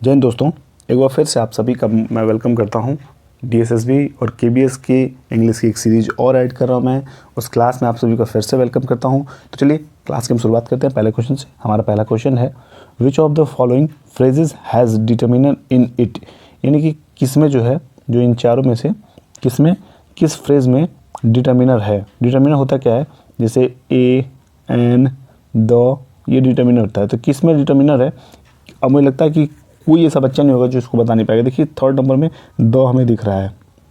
जय हिंद दोस्तों, एक बार फिर से आप सभी का मैं वेलकम करता हूं। DSSB और KBS की इंग्लिश की एक सीरीज और ऐड कर रहा हूं मैं। उस क्लास में आप सभी का फिर से वेलकम करता हूं। तो चलिए क्लास की हम शुरुआत करते हैं पहले क्वेश्चन से। हमारा पहला क्वेश्चन है, which of the following phrases has determiner in it. यानी कि किसमें जो है, जो इन चारों में से किसमें, किस फ्रेज में डिटर्मिनर है। डिटर्मिनर होता क्या है, जैसे ए, एन, द, ये डिटर्मिनर होता है। तो किस में डिटर्मिनर है, अब मुझे लगता है कि कोई ऐसा बच्चा नहीं होगा जो इसको बता नहीं पाएगा। देखिए थर्ड नंबर में द हमें दिख रहा है,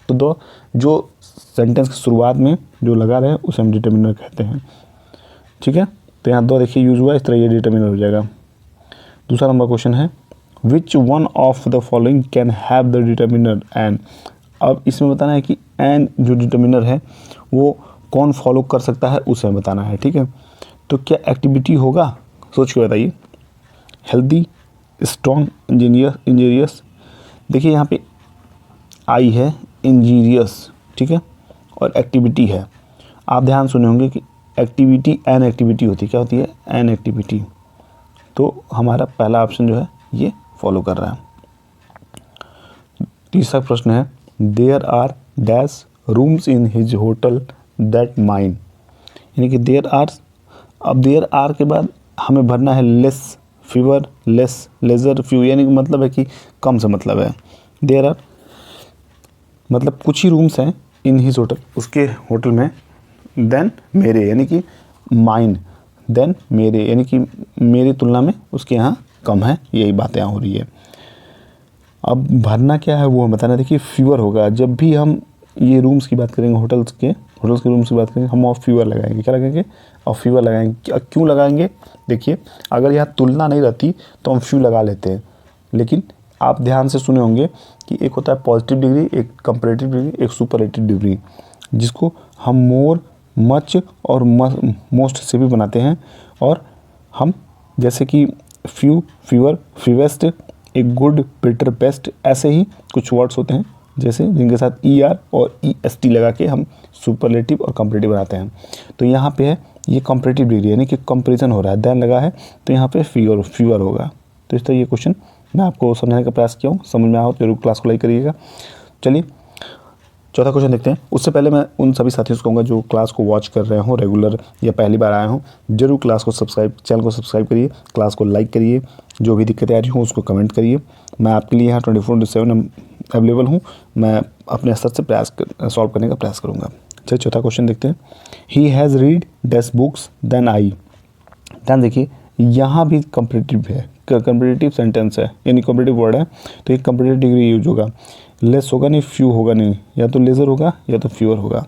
तो द जो सेंटेंस की शुरुआत में जो लगा रहे हैं उसे हम डिटर्मिनर कहते हैं। ठीक है, तो यहाँ द देखिए यूज हुआ, इस तरह ये डिटर्मिनर हो जाएगा। दूसरा नंबर क्वेश्चन है, which one of the following can have the determiner an. अब इसमें बताना है कि एन जो डिटर्मिनर है वो कौन फॉलो कर सकता है, उसे हमें बताना है। ठीक है, तो क्या एक्टिविटी होगा, सोच के बताइए। Healthy, strong, injurious. देखिए यहाँ पे आई है इंजीरियस, ठीक है, और एक्टिविटी है। आप ध्यान सुने होंगे कि एक्टिविटी एन एक्टिविटी होती है। क्या होती है? An activity. तो हमारा पहला ऑप्शन जो है ये फॉलो कर रहा है। तीसरा प्रश्न है, there are dash rooms in his hotel that mine. यानी कि देयर आर, अब देयर आर के बाद हमें भरना है less, fewer, less, lesser, few. यानी कि मतलब है कि कम से मतलब है। देयर आर मतलब कुछ ही रूम्स हैं इन हिज होटल, उसके होटल में। देन मेरे, यानी कि माइन, देन मेरे, यानी कि मेरी तुलना में उसके यहाँ कम है। यही बात यहाँ हो रही है। अब भरना क्या है वो बताना। देखिए फीवर होगा, जब भी हम ये रूम्स की बात करेंगे, होटल्स के रूम्स की बात करेंगे, हम ऑफ फीवर लगाएंगे। क्या लगाएंगे? ऑफ फीवर लगाएंगे। क्यों लगाएंगे? देखिए अगर यहाँ तुलना नहीं रहती तो हम फ्यू लगा लेते हैं, लेकिन आप ध्यान से सुने होंगे कि एक होता है पॉजिटिव डिग्री, एक कंपैरेटिव डिग्री, एक सुपरलेटिव डिग्री, जिसको हम मोर, मच और मोस्ट से भी बनाते हैं। और हम जैसे कि फ्यू, फीवर, फीवेस्ट, एक गुड, बेटर, बेस्ट, ऐसे ही कुछ वर्ड्स होते हैं जैसे जिनके साथ ER और EST लगा के हम सुपरलेटिव और कंपैरेटिव बनाते हैं। तो यहाँ पे है ये कंपैरेटिव डिग्री, यानी कि कंपैरिजन हो रहा है, देन लगा है, तो यहाँ पे फीवर होगा। तो इस तरह ये क्वेश्चन मैं आपको समझाने का प्रयास किया हूँ। समझ में आओ तो जरूर क्लास को लाइक करिएगा। चलिए चौथा क्वेश्चन देखते हैं। उससे पहले मैं उन सभी साथियों से कहूँगा जो क्लास को वॉच कर रहे हो रेगुलर या पहली बार आए हों, जरूर क्लास को सब्सक्राइब, चैनल को सब्सक्राइब करिए, क्लास को लाइक करिए, जो भी दिक्कतें आ रही हों उसको कमेंट करिए। मैं आपके लिए यहाँ 24/7 अवेलेबल हूँ। मैं अपने स्तर से प्रयास सॉल्व करने का प्रयास करूँगा। चलिए चौथा क्वेश्चन देखते हैं। He has read these books than I. ध्यान देखिए यहाँ भी कंपैरेटिव है, कंपैरेटिव सेंटेंस है, यानी कंपैरेटिव वर्ड है, तो एक कंपैरेटिव डिग्री यूज होगा। लेस होगा नहीं, फ्यू होगा नहीं, या तो लेज़र होगा या तो फ्यूअर होगा।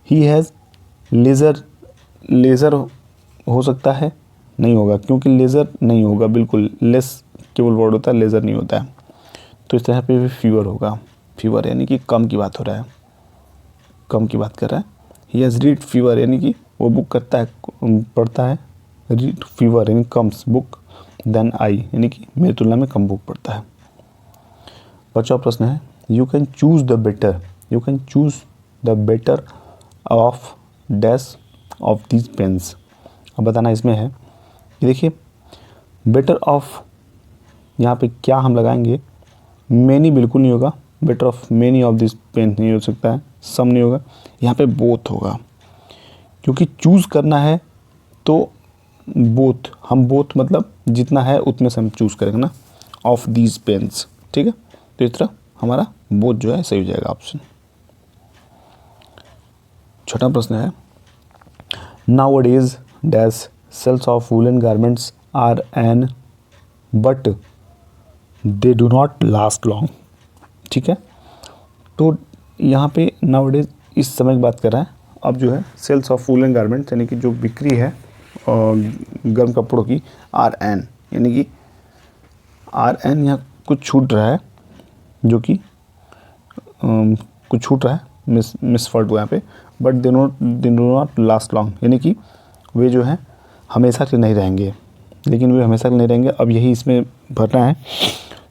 ही हैज़ लेज़र, लेज़र हो सकता है, नहीं होगा, क्योंकि लेज़र नहीं होगा बिल्कुल, लेस केवल वर्ड होता है, लेज़र नहीं होता है। तो इस तरह पे भी फीवर होगा। फीवर यानी कि कम की बात हो रहा है, कम की बात कर रहा है। ही हैज़ रीड फीवर, यानी कि वो बुक करता है, पढ़ता है। रीड फीवर यानी कम्स बुक, देन आई, यानी कि मेरी तुलना में कम बुक पढ़ता है। बचा प्रश्न है, you can choose the better, you can choose the better of dash of these pens. अब बताना इसमें है कि देखिए बेटर ऑफ, यहाँ पे क्या हम लगाएंगे, मैनी बिल्कुल नहीं होगा, better of many of this pen नहीं हो सकता है, सम नहीं होगा, यहाँ पे बोथ होगा, क्योंकि चूज़ करना है तो बोथ, हम बोथ मतलब जितना है उतने से हम चूज़ करेंगे ना, ऑफ दीज पेन्स। ठीक है, तो इस तरह हमारा बोथ जो है सही हो जाएगा ऑप्शन। छोटा प्रश्न है, nowadays dash sales of woollen garments are an but they do not last long. ठीक है, तो यहाँ पे नाउअडेज इस समय की बात कर रहा है। अब जो है सेल्स ऑफ वूलन गारमेंट्स यानी कि जो बिक्री है गर्म कपड़ों की, आर एन, यानी कि आर एन यहाँ कुछ छूट रहा है, जो कि कुछ छूट रहा है, मिस फॉल्ट हुआ यहाँ पे। But they do not last long, यानी कि वे जो है हमेशा के नहीं रहेंगे, लेकिन वे हमेशा के नहीं रहेंगे। अब यही इसमें भरना है।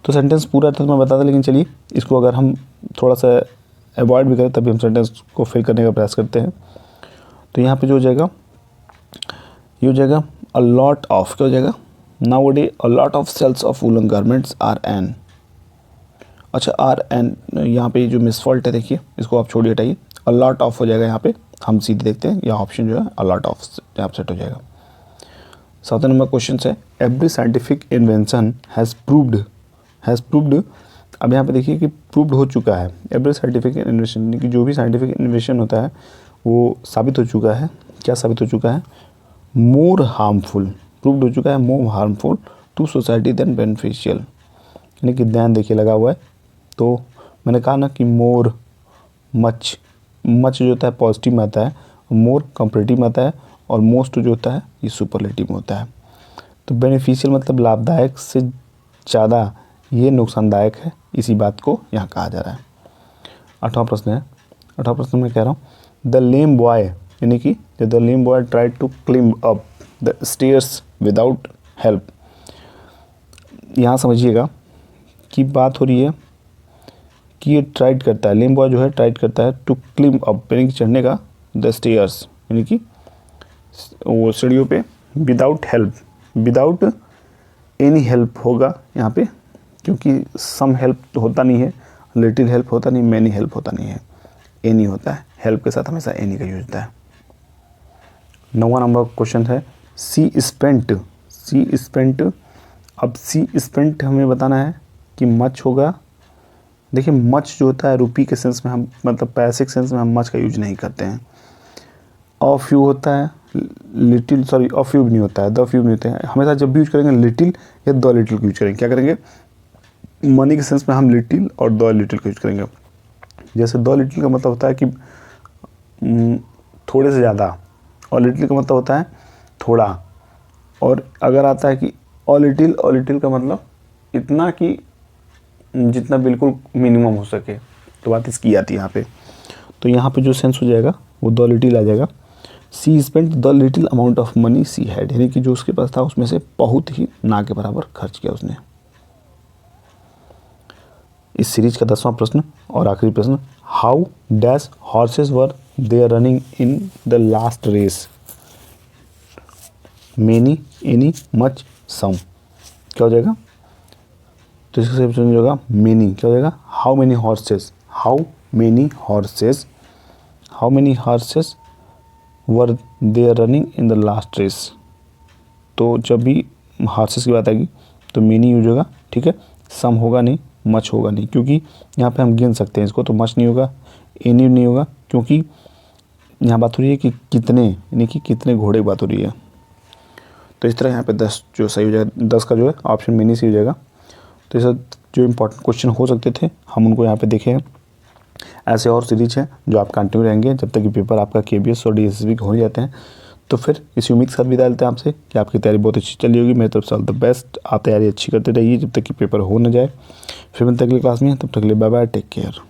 तो सेंटेंस पूरा तो मैं बता दें, लेकिन चलिए इसको अगर हम थोड़ा सा अवॉइड भी करें तभी हम सेंटेंस को फिल करने का प्रयास करते हैं। तो यहाँ पे जो हो जाएगा, ये हो जाएगा अ लॉट ऑफ, क्या हो जाएगा, Nowadays a lot of sales of woolen garments are an। अच्छा आर एन यहाँ पे जो मिस फॉल्ट है देखिए, इसको आप छोड़िए, हटाइए, अ लॉट ऑफ हो जाएगा यहाँ पे। हम सीधे देखते हैं, यह ऑप्शन जो है अ लॉट ऑफ यहाँ पे सेट हो जाएगा। 7 नंबर क्वेश्चन है every scientific invention has proved. अब यहाँ पे देखिए कि प्रूव्ड हो चुका है। एवरी साइंटिफिक इन्वेंशन कि जो भी साइंटिफिक इन्वेंशन होता है वो साबित हो चुका है। क्या साबित हो चुका है? मोर हार्मफुल, प्रूव्ड हो चुका है more harmful to society than beneficial. यानी कि ध्यान देखिए लगा हुआ है, तो मैंने कहा ना कि मोर मच जो होता है पॉजिटिव में आता है, मोर कंपैरेटिव में आता है, और मोस्ट जो होता है ये सुपरलेटिव में होता है। तो बेनिफिशियल मतलब लाभदायक से ज़्यादा ये नुकसानदायक है, इसी बात को यहाँ कहा जा रहा है। 8वां प्रश्न है, 8वां प्रश्न मैं कह रहा हूँ द लेम बॉय, यानी कि the lame boy tried to climb up the stairs without help. यहाँ समझिएगा कि बात हो रही है कि ये ट्राइड करता है, लेम बॉय जो है ट्राइड करता है टू क्लिम्ब अप यानी कि चढ़ने का, द स्टेयर्स यानी कि वो सीढ़ियों पे, without help, without any help होगा यहाँ पे, क्योंकि सम हेल्प होता नहीं है, लिटिल हेल्प होता नहीं, मैनी हेल्प होता नहीं है, एनी होता है। हेल्प के साथ हमेशा एनी का यूज होता है। 9वां नंबर क्वेश्चन है सी स्पेंट। अब सी स्पेंट हमें बताना है कि मच होगा। देखिए मच जो होता है रुपी के सेंस में हम, मतलब पैसे के सेंस में हम मच का यूज नहीं करते हैं। ऑ फ्यू होता है, लिटिल, सॉरी ऑ फ्यू भी नहीं होता है, द फ्यू नहीं होते हैं। हमेशा जब भी यूज करेंगे लिटिल या द लिटिल का यूज करेंगे। क्या करेंगे? मनी के सेंस में हम लिटिल और द लिटिल का यूज करेंगे। जैसे द लिटिल का मतलब होता है कि थोड़े से ज़्यादा, और लिटिल का मतलब होता है थोड़ा। और अगर आता है कि अ लिटिल का मतलब इतना कि जितना बिल्कुल मिनिमम हो सके, तो बात इसकी आती है यहाँ पे। तो यहाँ पे जो सेंस हो जाएगा वो द लिटिल आ जाएगा। She spent the little amount of money she had, यानी कि जो उसके पास था उसमें से बहुत ही ना के बराबर खर्च किया उसने। इस सीरीज का 10वां प्रश्न और आखिरी प्रश्न, how dash horses were they running in the last race? Many, any, much, some. क्या हो जाएगा? तो इसका सही ऑप्शन होगा मेनी। क्या हो जाएगा? How many horses were they running in the last race. तो जब भी हॉर्सेस की बात आएगी तो मेनी यूज होगा, ठीक है। सम होगा नहीं, मच होगा नहीं, क्योंकि यहाँ पे हम गिन सकते हैं इसको, तो मच नहीं होगा, एनी नहीं होगा, क्योंकि यहाँ बात हो रही है कि कितने, यानी कि कितने घोड़े की बात हो रही है। तो इस तरह यहाँ पे 10 जो सही हो जाएगा, 10 का जो है ऑप्शन मेनी से हो जाएगा। तो ये सब जो इम्पोर्टेंट क्वेश्चन हो सकते थे हम उनको यहाँ पे देखे हैं। ऐसे और सीरीज हैं जो आप कंटिन्यू रहेंगे जब तक कि पेपर आपका KBS और DSSB हो जाते हैं। तो फिर इसी उम्मीद के साथ विदा लेते हैं आपसे कि आपकी तैयारी बहुत अच्छी चली होगी। मेरी तरफ से ऑल द बेस्ट। आप तैयारी अच्छी करते रहिए जब तक कि पेपर हो न जाए। फिर मिलते अगली क्लास में, तब तक के लिए बाय बाय, टेक केयर।